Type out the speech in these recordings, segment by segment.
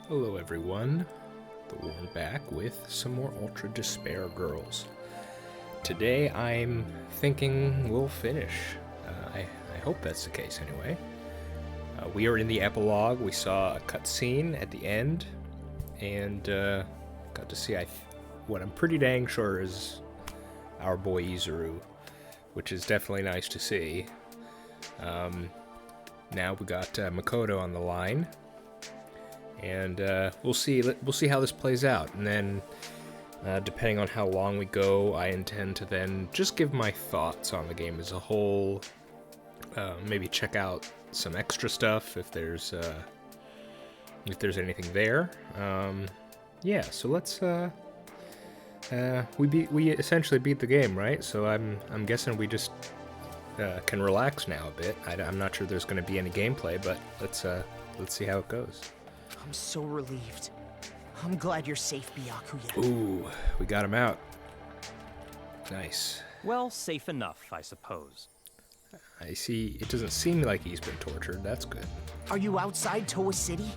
Hello everyone, the Warren back with some more Ultra Despair Girls. Today I'm thinking we'll finish. I hope that's the case anyway. We are in the epilogue. We saw a cutscene at the end, and got to see what I'm pretty dang sure is our boy Izuru, which is definitely nice to see. Now we got Makoto on the line. And we'll see how this plays out, and then depending on how long we go, I intend to then just give my thoughts on the game as a whole. Maybe check out some extra stuff if there's anything there. Yeah, so let's we essentially beat the game, right? So I'm guessing we just can relax now a bit. I'm not sure there's going to be any gameplay, but let's see how it goes. I'm so relieved. I'm glad you're safe, Byakuya. Ooh, we got him out. Nice. Well, safe enough, I suppose. I see. It doesn't seem like he's been tortured. That's good. Are you outside Toa City?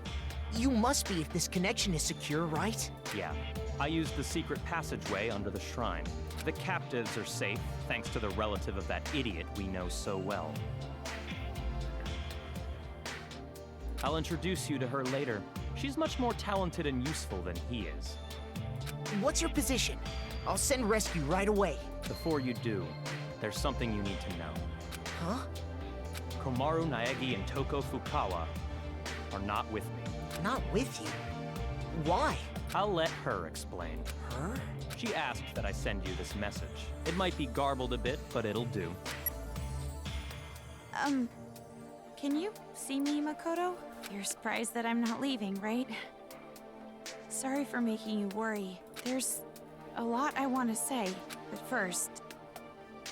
You must be if this connection is secure, right? Yeah. I used the secret passageway under the shrine. The captives are safe, thanks to the relative of that idiot we know so well. I'll introduce you to her later. She's much more talented and useful than he is. What's your position? I'll send rescue right away. Before you do, there's something you need to know. Huh? Komaru Naegi and Toko Fukawa are not with me. Not with you? Why? I'll let her explain. Her? She asked that I send you this message. It might be garbled a bit, but it'll do. Can you see me, Makoto? You're surprised that I'm not leaving, right? Sorry for making you worry. There's a lot I want to say, but first,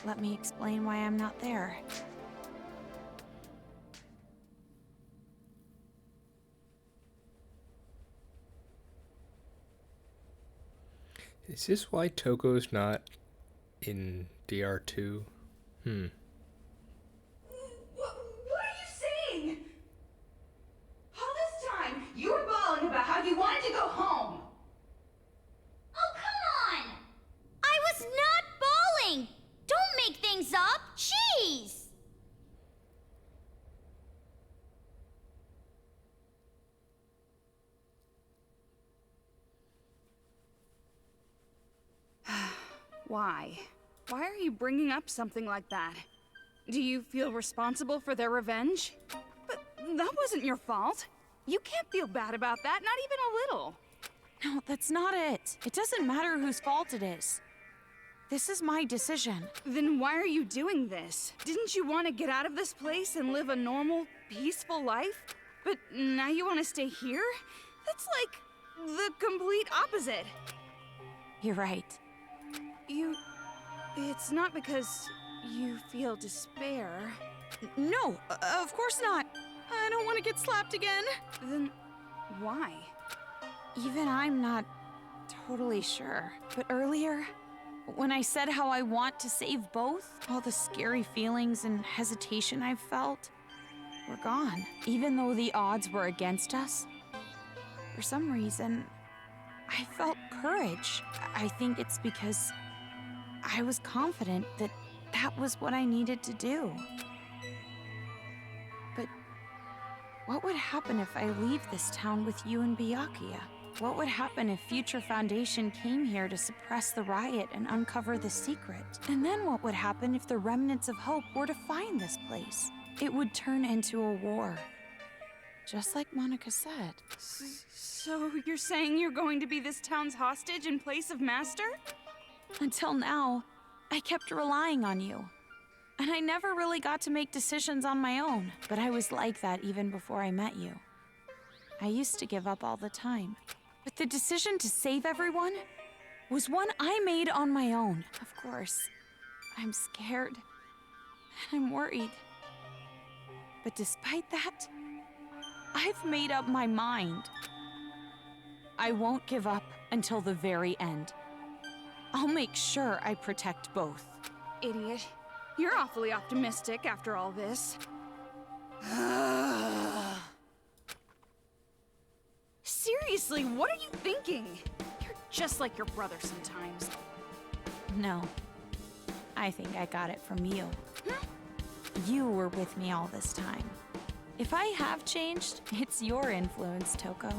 let me explain why I'm not there. Is this why Toko's not in DR2? You were bawling about how you wanted to go home. Oh, come on! I was not bawling! Don't make things up! Jeez! Why? Why are you bringing up something like that? Do you feel responsible for their revenge? But that wasn't your fault. You can't feel bad about that, not even a little. No, that's not it. It doesn't matter whose fault it is. This is my decision. Then why are you doing this? Didn't you want to get out of this place and live a normal, peaceful life? But now you want to stay here? That's like the complete opposite. You're right. It's not because you feel despair. No, of course not. I don't want to get slapped again. Then why? Even I'm not totally sure. But earlier, when I said how I want to save both, all the scary feelings and hesitation I've felt were gone. Even though the odds were against us, for some reason, I felt courage. I think it's because I was confident that that was what I needed to do. But what would happen if I leave this town with you and Byakuya? What would happen if Future Foundation came here to suppress the riot and uncover the secret? And then what would happen if the remnants of hope were to find this place? It would turn into a war. Just like Monica said. So you're saying you're going to be this town's hostage in place of Master? Until now, I kept relying on you. And I never really got to make decisions on my own. But I was like that even before I met you. I used to give up all the time. But the decision to save everyone was one I made on my own. Of course, I'm scared and I'm worried. But despite that, I've made up my mind. I won't give up until the very end. I'll make sure I protect both. Idiot. You're awfully optimistic after all this. Seriously, what are you thinking? You're just like your brother sometimes. No. I think I got it from you. Huh? You were with me all this time. If I have changed, it's your influence, Toko.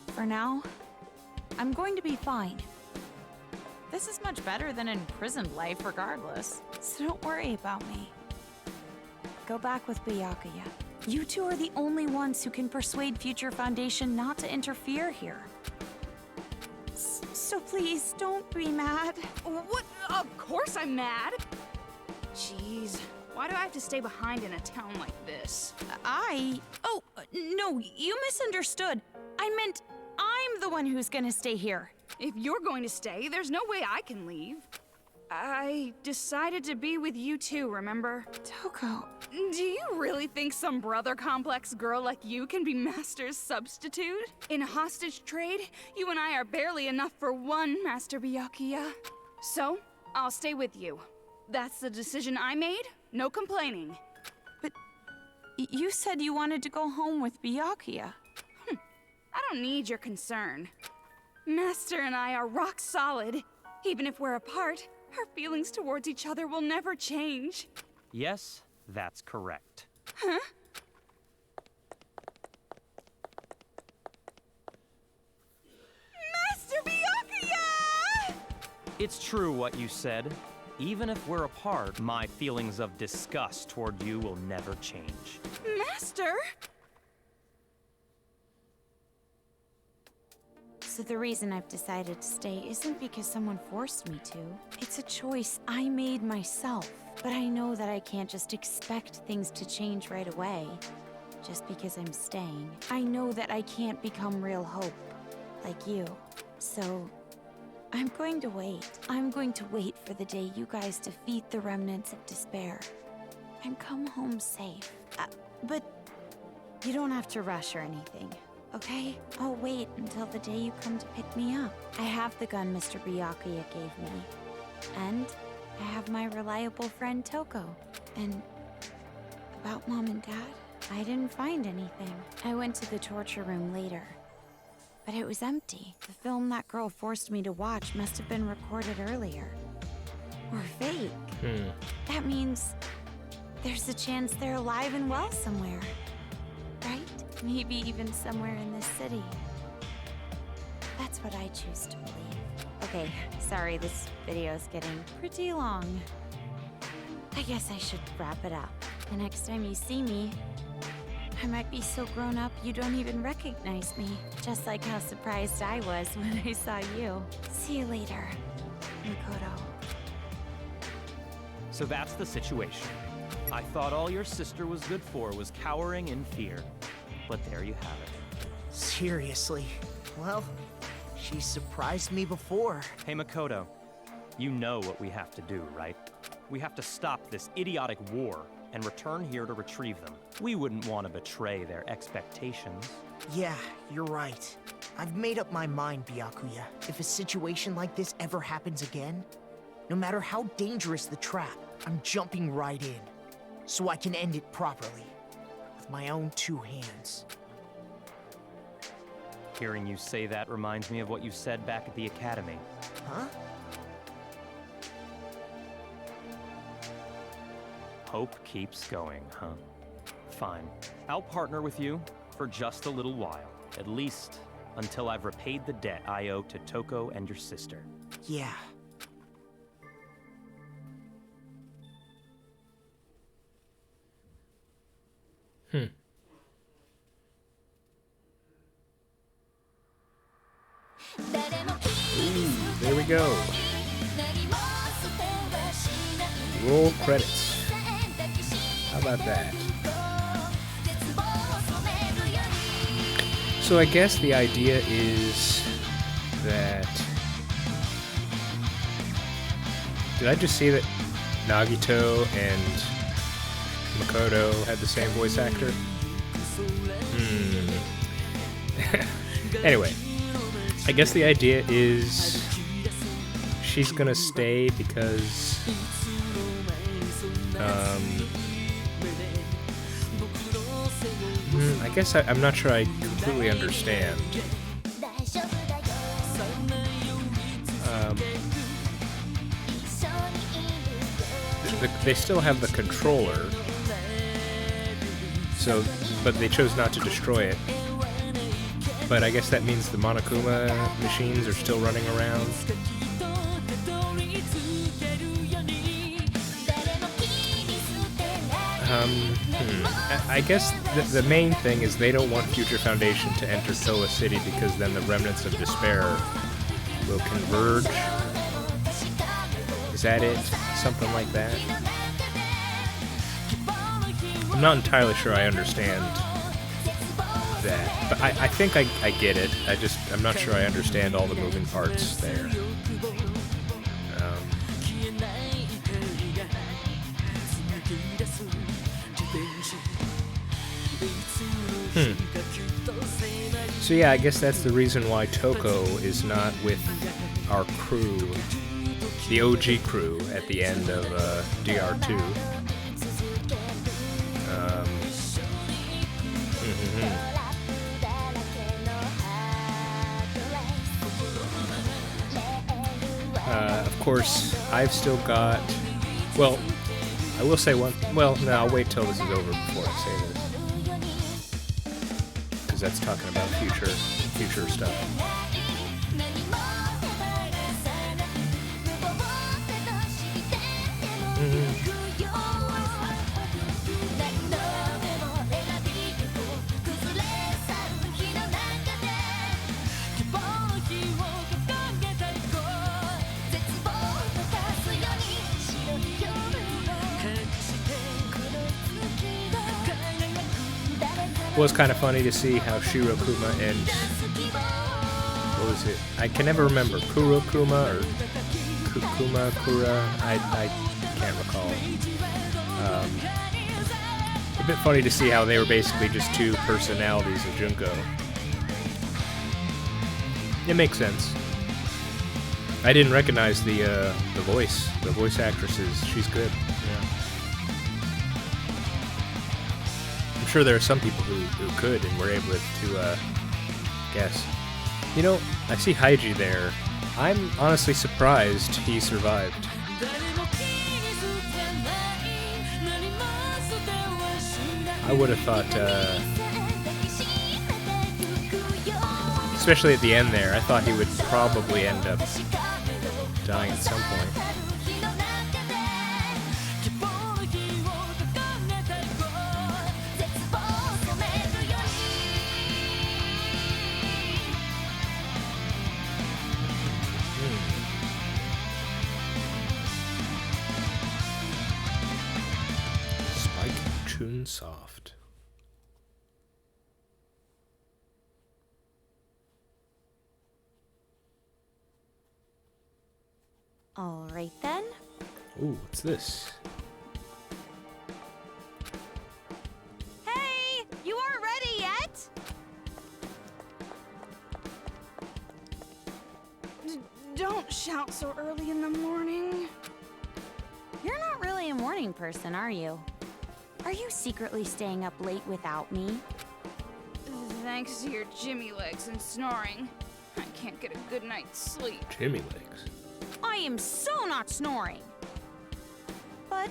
For now, I'm going to be fine. This is much better than imprisoned life regardless, so don't worry about me. Go back with Byakuya. You two are the only ones who can persuade Future Foundation not to interfere here. So please, don't be mad. What? Of course I'm mad. Jeez, why do I have to stay behind in a town like this? Oh, no, you misunderstood. I meant I'm the one who's gonna stay here. If you're going to stay, there's no way I can leave. I decided to be with you too, remember? Toko. Do you really think some brother complex girl like you can be Master's substitute? In a hostage trade, you and I are barely enough for one, Master Byakuya. So, I'll stay with you. That's the decision I made, no complaining. But you said you wanted to go home with Byakuya. I don't need your concern. Master and I are rock solid. Even if we're apart, our feelings towards each other will never change. Yes, that's correct. Huh? Master Byakuya! It's true what you said. Even if we're apart, my feelings of disgust toward you will never change. Master? So the reason I've decided to stay isn't because someone forced me to. It's a choice I made myself. But I know that I can't just expect things to change right away, just because I'm staying. I know that I can't become real hope, like you. So, I'm going to wait. I'm going to wait for the day you guys defeat the remnants of despair and come home safe. But you don't have to rush or anything. Okay? I'll wait until the day you come to pick me up. I have the gun Mr. Byakuya gave me. And I have my reliable friend Toko. And about Mom and Dad, I didn't find anything. I went to the torture room later, but it was empty. The film that girl forced me to watch must have been recorded earlier. Or fake. That means there's a chance they're alive and well somewhere. Right? Maybe even somewhere in this city. That's what I choose to believe. Okay, sorry, this video's getting pretty long. I guess I should wrap it up. The next time you see me, I might be so grown up you don't even recognize me. Just like how surprised I was when I saw you. See you later, Makoto. So that's the situation. I thought all your sister was good for was cowering in fear. But there you have it. Seriously. Well, she surprised me before. Hey Makoto, you know what we have to do, right? We have to stop this idiotic war and return here to retrieve them. We wouldn't want to betray their expectations. Yeah, you're right. I've made up my mind, Byakuya. If a situation like this ever happens again, no matter how dangerous the trap, I'm jumping right in. So I can end it properly. With my own two hands. Hearing you say that reminds me of what you said back at the academy. Huh? Hope keeps going, huh? Fine. I'll partner with you for just a little while. At least until I've repaid the debt I owe to Toko and your sister. Yeah. Ooh, there we go. Roll credits. How about that? So I guess the idea is that... Did I just see that Nagito and Makoto had the same voice actor? Anyway, I guess the idea is she's gonna stay because I guess I'm not sure I completely understand. They still have the controller, so, but they chose not to destroy it. But I guess that means the Monokuma machines are still running around. I guess the main thing is they don't want Future Foundation to enter Toa City because then the remnants of despair will converge. Is that it? Something like that? I'm not entirely sure I understand that, but I think I get it. I'm not sure I understand all the moving parts there. So yeah, I guess that's the reason why Toko is not with our crew, the OG crew, at the end of DR2. Of course, I've still got... Well, I will say one... Well, no, I'll wait till this is over before I say this. Because that's talking about future stuff. It was kind of funny to see how Shirokuma and... What was it? I can never remember. Kurokuma or Kura? I can't recall. A bit funny to see how they were basically just two personalities of Junko. It makes sense. I didn't recognize the voice actresses. She's good. Yeah. I'm sure there are some people who could and were able to guess. You know, I see Haiji there. I'm honestly surprised he survived. I would have thought, especially at the end there, I thought he would probably end up dying at some point. Soft. All right then. Ooh, what's this? Hey, you aren't ready yet? Don't shout so early in the morning. You're not really a morning person, are you? Are you secretly staying up late without me? Thanks to your Jimmy legs and snoring, I can't get a good night's sleep. Jimmy legs. I am so not snoring. But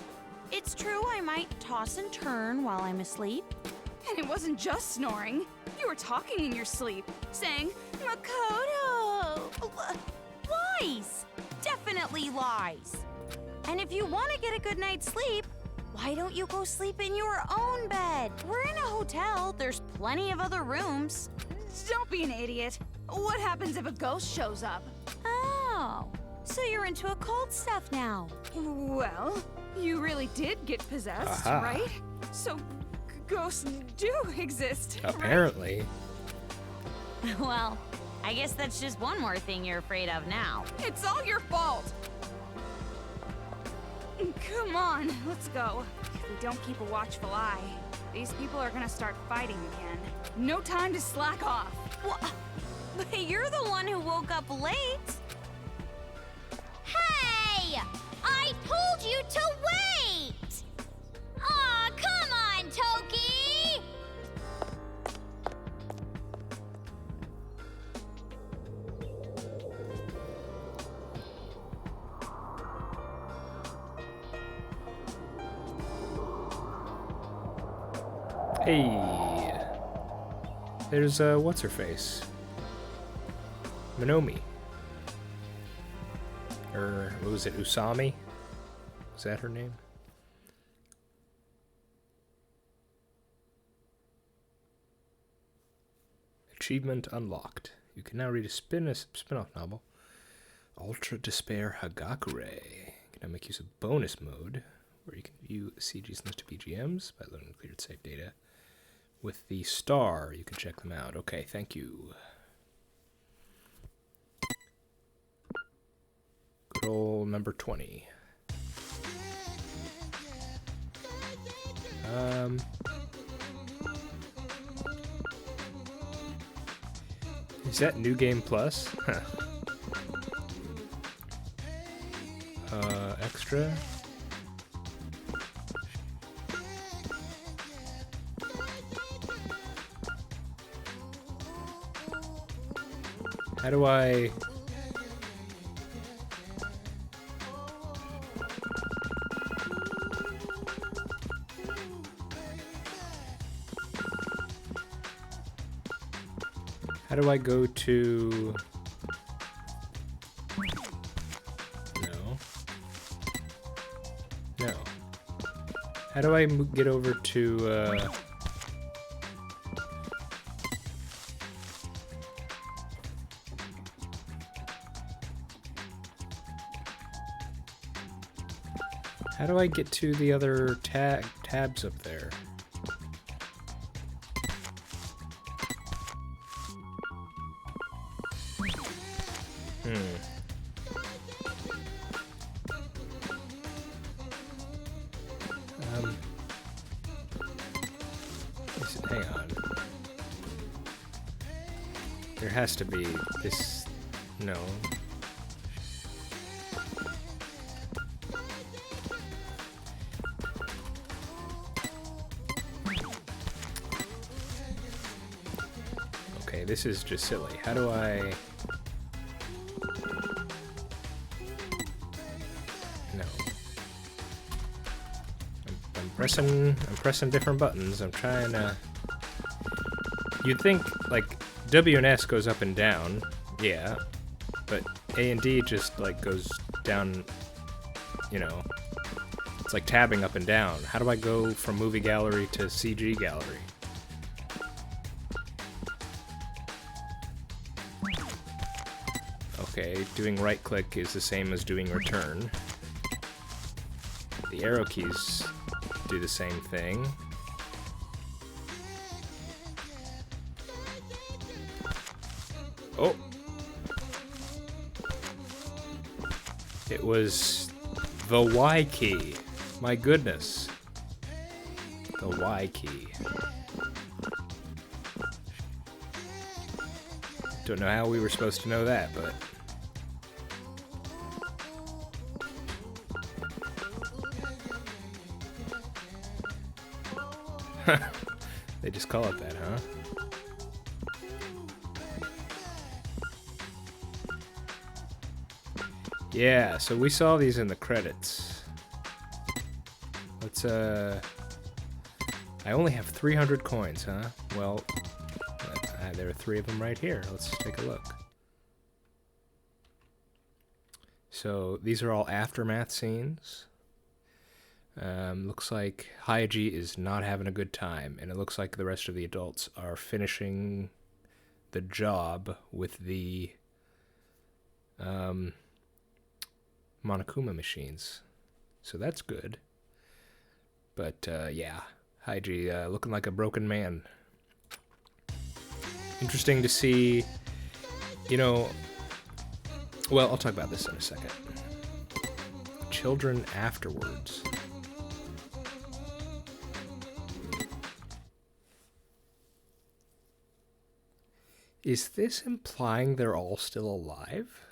it's true I might toss and turn while I'm asleep. And it wasn't just snoring. You were talking in your sleep, saying, Makoto! Lies! Definitely lies. And if you want to get a good night's sleep, why don't you go sleep in your own bed? We're in a hotel. There's plenty of other rooms. Don't be an idiot. What happens if a ghost shows up? Oh, so you're into occult stuff now. Well, you really did get possessed, Aha. right? So, ghosts do exist, Apparently. right? Well, I guess that's just one more thing you're afraid of now. It's all your fault. Come on, let's go. If we don't keep a watchful eye, these people are gonna start fighting again. No time to slack off. But you're the one who woke up late. Hey! I told you to wait! Aw, come on, Toki! Hey, there's what's her face? Minomi. Or what was it? Usami? Is that her name? Achievement unlocked. You can now read a spin-off novel. Ultra Despair Hagakure. You can now make use of bonus mode, where you can view CG's list of BGMs by loading cleared save data. With the star, you can check them out. Okay, thank you. Good old number 20. Is that New Game Plus? Huh. Extra? How do I... How do I go to... No. No. How do I get over to, How do I get to the other tabs up there? Hang on. There has to be this... No. Okay, this is just silly. How do I... No. I'm pressing different buttons. I'm trying to... You'd think, like, W and S goes up and down, yeah, but A and D just, like, goes down, you know, it's like tabbing up and down. How do I go from movie gallery to CG gallery? Okay, doing right click is the same as doing return. The arrow keys do the same thing. Oh! It was the Y key. My goodness. The Y key. Don't know how we were supposed to know that, but... They just call it that, huh? Yeah, so we saw these in the credits. Let's, I only have 300 coins, huh? Well, there are 3 of them right here. Let's take a look. So, these are all aftermath scenes. Looks like Haiji is not having a good time, and it looks like the rest of the adults are finishing the job with the, Monokuma machines. So that's good. But, yeah. Haiji, looking like a broken man. Interesting to see, you know... Well, I'll talk about this in a second. Children afterwards. Is this implying they're all still alive?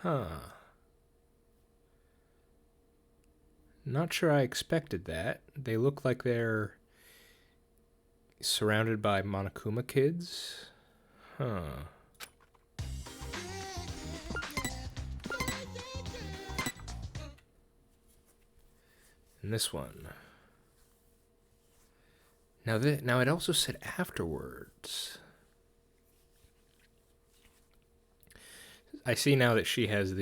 Huh. Not sure I expected that. They look like they're surrounded by Monokuma kids. Huh. And this one. Now it also said afterwards. I see now that she has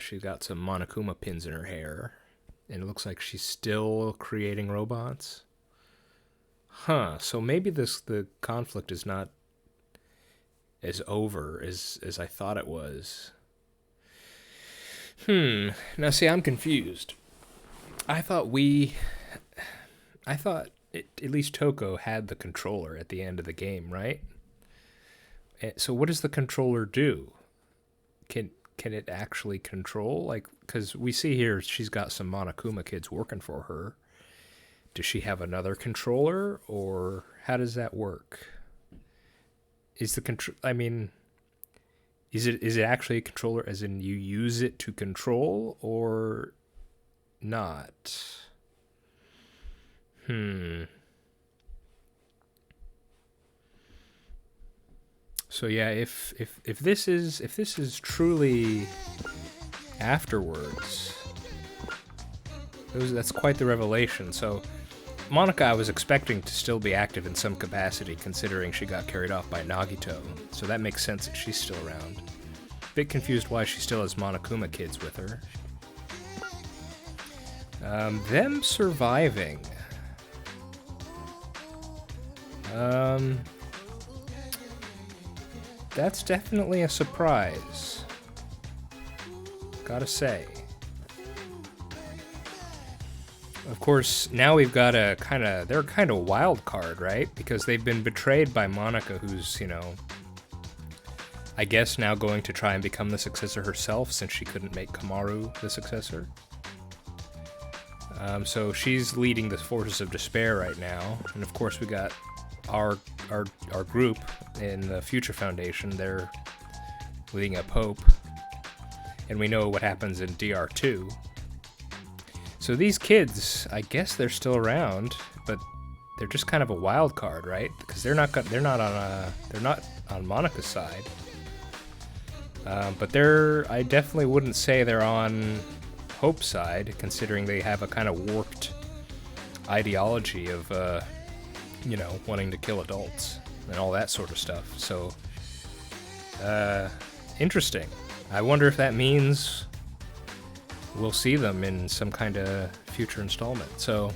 she's got some Monokuma pins in her hair. And it looks like she's still creating robots. Huh, so maybe the conflict is not as over as I thought it was. Now see, I'm confused. I thought at least Toko had the controller at the end of the game, right? So what does the controller do? Can it actually control? Like, because we see here she's got some Monokuma kids working for her. Does she have another controller, or how does that work? Is the control? I mean, is it actually a controller, as in you use it to control, or not? So yeah, if this is truly afterwards, that's quite the revelation. So Monica, I was expecting to still be active in some capacity, considering she got carried off by Nagito. So that makes sense that she's still around. Bit confused why she still has Monokuma kids with her. Them surviving. That's definitely a surprise. Gotta say. Of course, now we've got they're kind of wild card, right? Because they've been betrayed by Monica, who's, I guess now going to try and become the successor herself, since she couldn't make Kamaru the successor. So she's leading the forces of despair right now, and of course we got our group in the Future Foundation. They're leading up hope, and we know what happens in DR2. So these kids, I guess they're still around, but they're just kind of a wild card, right? Because they're not on Monica's side. But I definitely wouldn't say they're on Hope's side, considering they have a kind of warped ideology of wanting to kill adults and all that sort of stuff. So interesting. I wonder if that means we'll see them in some kind of future installment. So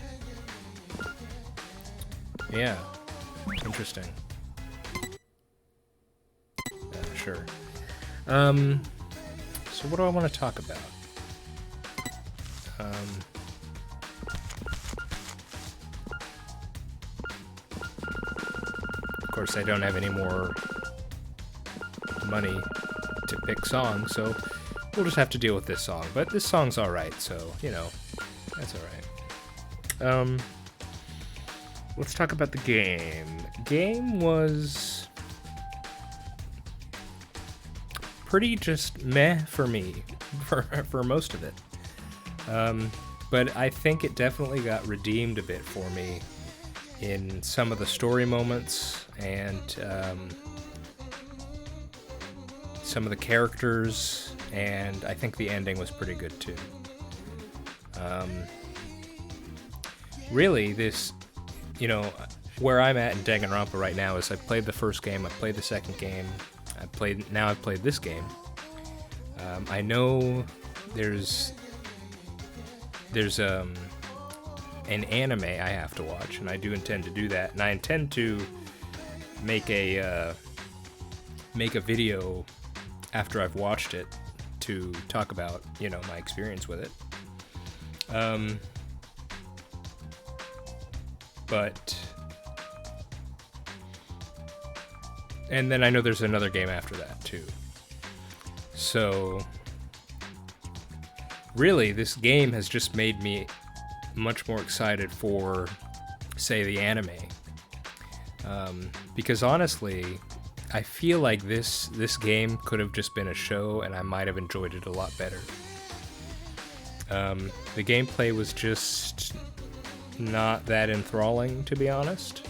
yeah, it's interesting. Sure. So what do I want to talk about? Of course, I don't have any more money to pick songs, so we'll just have to deal with this song. But this song's alright, so, that's alright. Let's talk about the game. Game was pretty just meh for me, for most of it. But I think it definitely got redeemed a bit for me in some of the story moments, and some of the characters, and I think the ending was pretty good too. Really, this, where I'm at in Danganronpa right now is I've played the first game, I've played the second game, I've played this game. I know there's an anime I have to watch, and I do intend to do that, and I intend to make a video after I've watched it to talk about, my experience with it. And then I know there's another game after that too. So really, this game has just made me much more excited for, say, the anime. Because honestly, I feel like this game could have just been a show, and I might have enjoyed it a lot better. The gameplay was just not that enthralling, to be honest.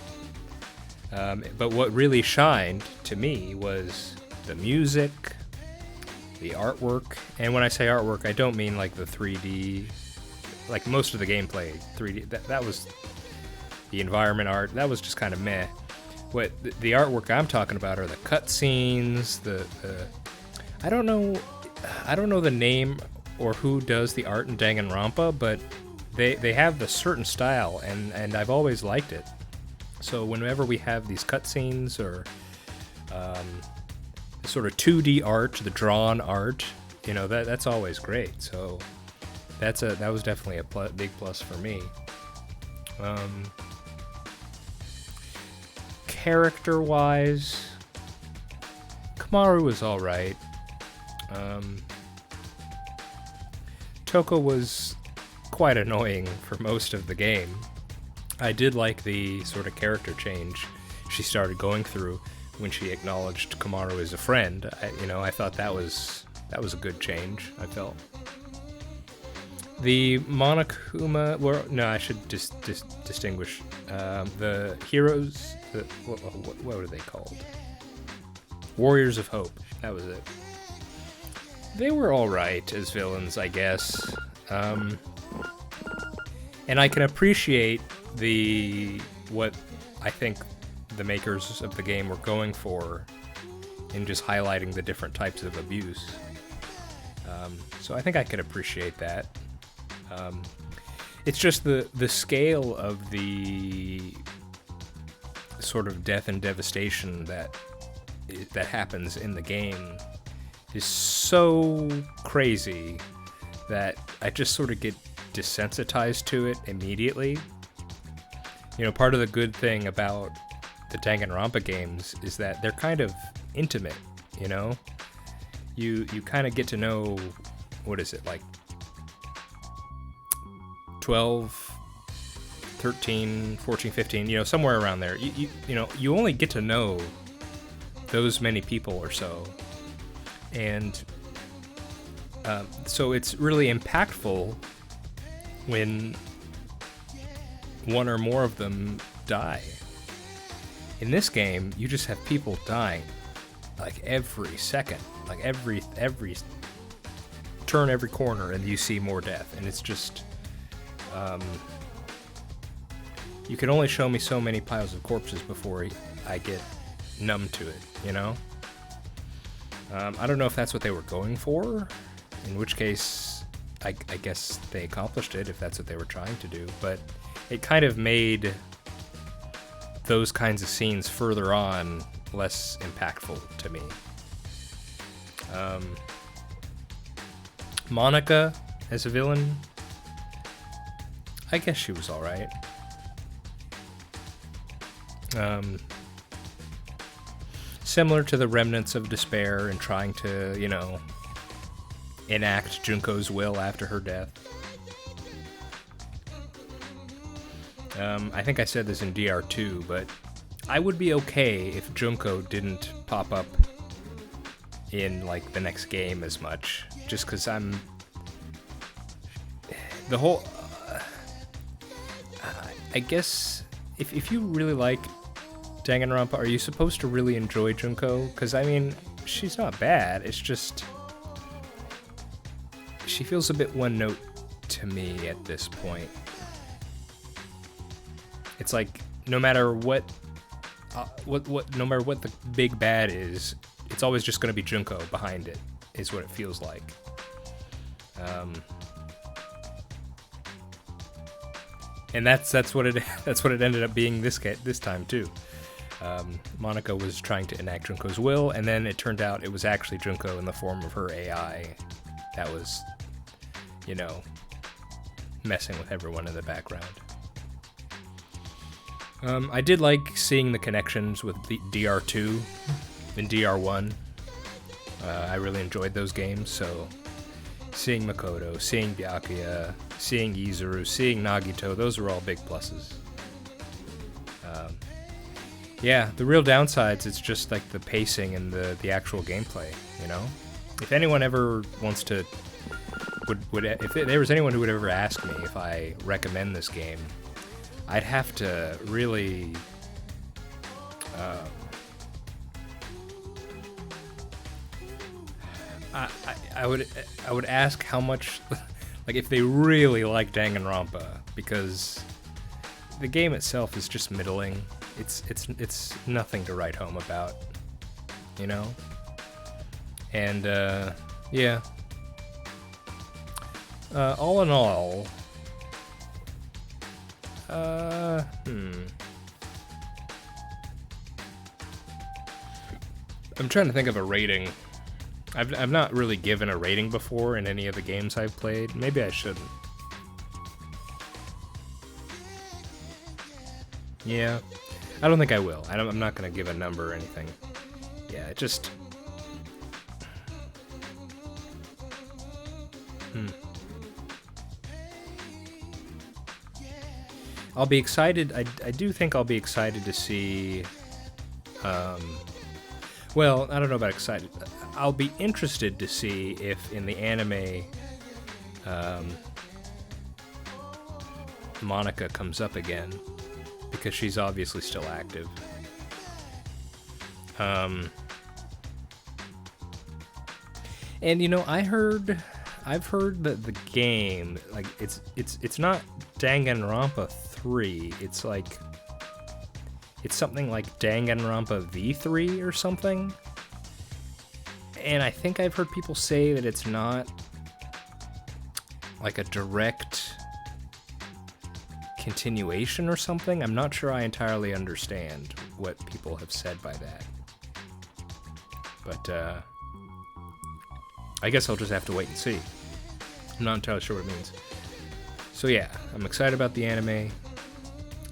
But what really shined to me was the music, the artwork, and when I say artwork, I don't mean like the 3D, like most of the gameplay 3D. That was the environment art. That was just kind of meh. What the artwork I'm talking about are the cutscenes. I don't know the name or who does the art in Danganronpa, but they have the certain style, and I've always liked it. So whenever we have these cutscenes or sort of 2D art, the drawn art, you know, that's always great. So that was definitely a big plus for me. Character-wise, Kamaru was all right. Toko was quite annoying for most of the game. I did like the sort of character change she started going through when she acknowledged Kamaru as a friend. I thought that was a good change, I felt. The Monokuma, no, I should distinguish. The heroes, what were they called? Warriors of Hope, that was it. They were alright as villains, I guess. And I can appreciate what I think the makers of the game were going for in just highlighting the different types of abuse. So I think I could appreciate that. It's just the scale of the sort of death and devastation that happens in the game is so crazy that I just sort of get desensitized to it immediately. You know, part of the good thing about the Danganronpa games is that they're kind of intimate, you know? You kind of get to know, what is it, like 12, 13, 14, 15, you know, somewhere around there. You only get to know those many people or so. And so it's really impactful when one or more of them die. In this game, you just have people dying like every second, like every turn, every corner, and you see more death. And it's just, you can only show me so many piles of corpses before I get numb to it, you know? I don't know if that's what they were going for, in which case I guess they accomplished it if that's what they were trying to do, but it kind of made those kinds of scenes further on less impactful to me. Monica as a villain, I guess she was alright. Similar to the remnants of despair and trying to, you know, enact Junko's will after her death. I think I said this in DR2, but I would be okay if Junko didn't pop up in, like, the next game as much. Just because the whole... I guess if you really like Danganronpa, are you supposed to really enjoy Junko? Because, I mean, she's not bad. It's just... she feels a bit one note to me at this point. It's like, no matter what no matter what the big bad is, it's always just going to be Junko behind it, is what it feels like. And that's what it ended up being this time too. Monica was trying to enact Junko's will, and then it turned out it was actually Junko in the form of her AI that was, you know, messing with everyone in the background. I did like seeing the connections with the DR2 and DR1. I really enjoyed those games, so seeing Makoto, seeing Byakuya, seeing Izuru, seeing Nagito, those were all big pluses. Yeah, the real downsides, it's just like the pacing and the actual gameplay, you know? If anyone ever wants to... if there was anyone who would ever ask me if I recommend this game, I'd have to really... I would ask how much... Like, if they really like Danganronpa, because the game itself is just middling. It's nothing to write home about, you know? And, yeah. All in all, I'm trying to think of a rating. I've not really given a rating before in any of the games I've played. Maybe I shouldn't. Yeah, I don't think I will. I'm not going to give a number or anything. Yeah, it just... I'll be excited. I do think I'll be excited to see... well, I don't know about excited. I'll be interested to see if in the anime Monica comes up again, because she's obviously still active. And you know, I've heard that the game, like, it's not Danganronpa 3. It's something like Danganronpa V3 or something. And I think I've heard people say that it's not like a direct continuation or something. I'm not sure I entirely understand what people have said by that. But, I guess I'll just have to wait and see. I'm not entirely sure what it means. So yeah, I'm excited about the anime.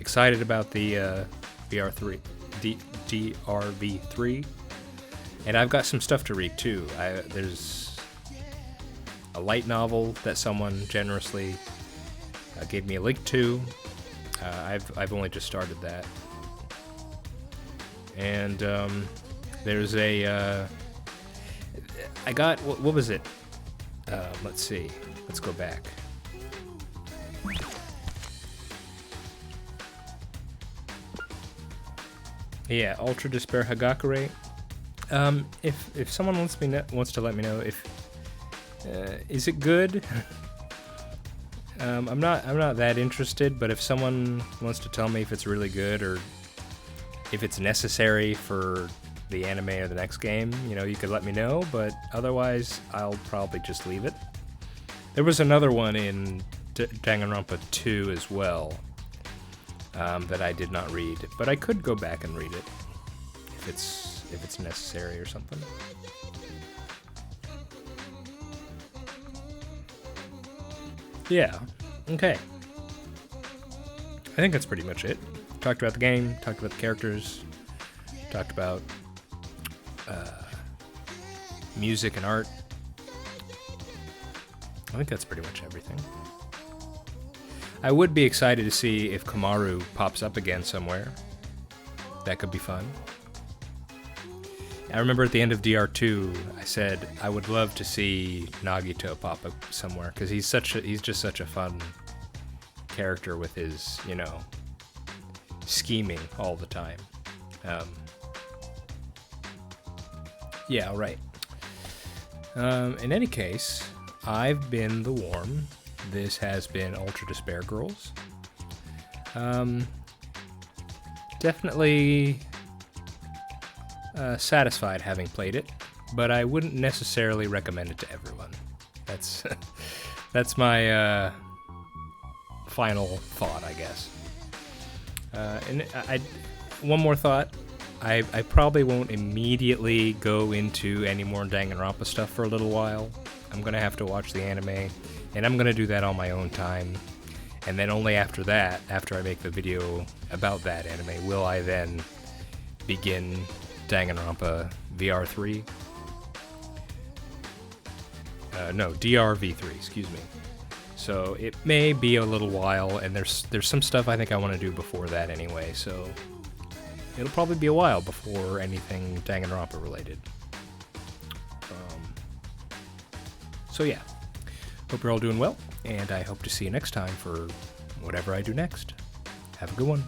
Excited about the, DRV3. And I've got some stuff to read too. There's a light novel that someone generously gave me a link to. I've only just started that. And there's a I got what was it? Let's see. Let's go back. Yeah, Ultra Despair Hagakure. If someone wants to let me know if is it good? I'm not that interested, but if someone wants to tell me if it's really good or if it's necessary for the anime or the next game, you know, you could let me know, but otherwise I'll probably just leave it. There was another one in Danganronpa 2 as well that I did not read, but I could go back and read it if it's necessary or something. Yeah, okay. I think that's pretty much it. Talked about the game, talked about the characters, talked about music and art. I think that's pretty much everything. I would be excited to see if Komaru pops up again somewhere. That could be fun. I remember at the end of DR2, I said I would love to see Nagito pop up somewhere, because he's just such a fun character with his, you know, scheming all the time. Yeah, right. In any case, I've been The Worm. This has been Ultra Despair Girls. Definitely satisfied having played it, but I wouldn't necessarily recommend it to everyone. That's my final thought, I guess. And one more thought. I probably won't immediately go into any more Danganronpa stuff for a little while. I'm going to have to watch the anime, and I'm going to do that on my own time. And then only after that, after I make the video about that anime, will I then begin Danganronpa VR3. No, DRV3, excuse me. So it may be a little while, and there's some stuff I think I want to do before that anyway, so it'll probably be a while before anything Danganronpa related. So yeah, hope you're all doing well, and I hope to see you next time for whatever I do next. Have a good one.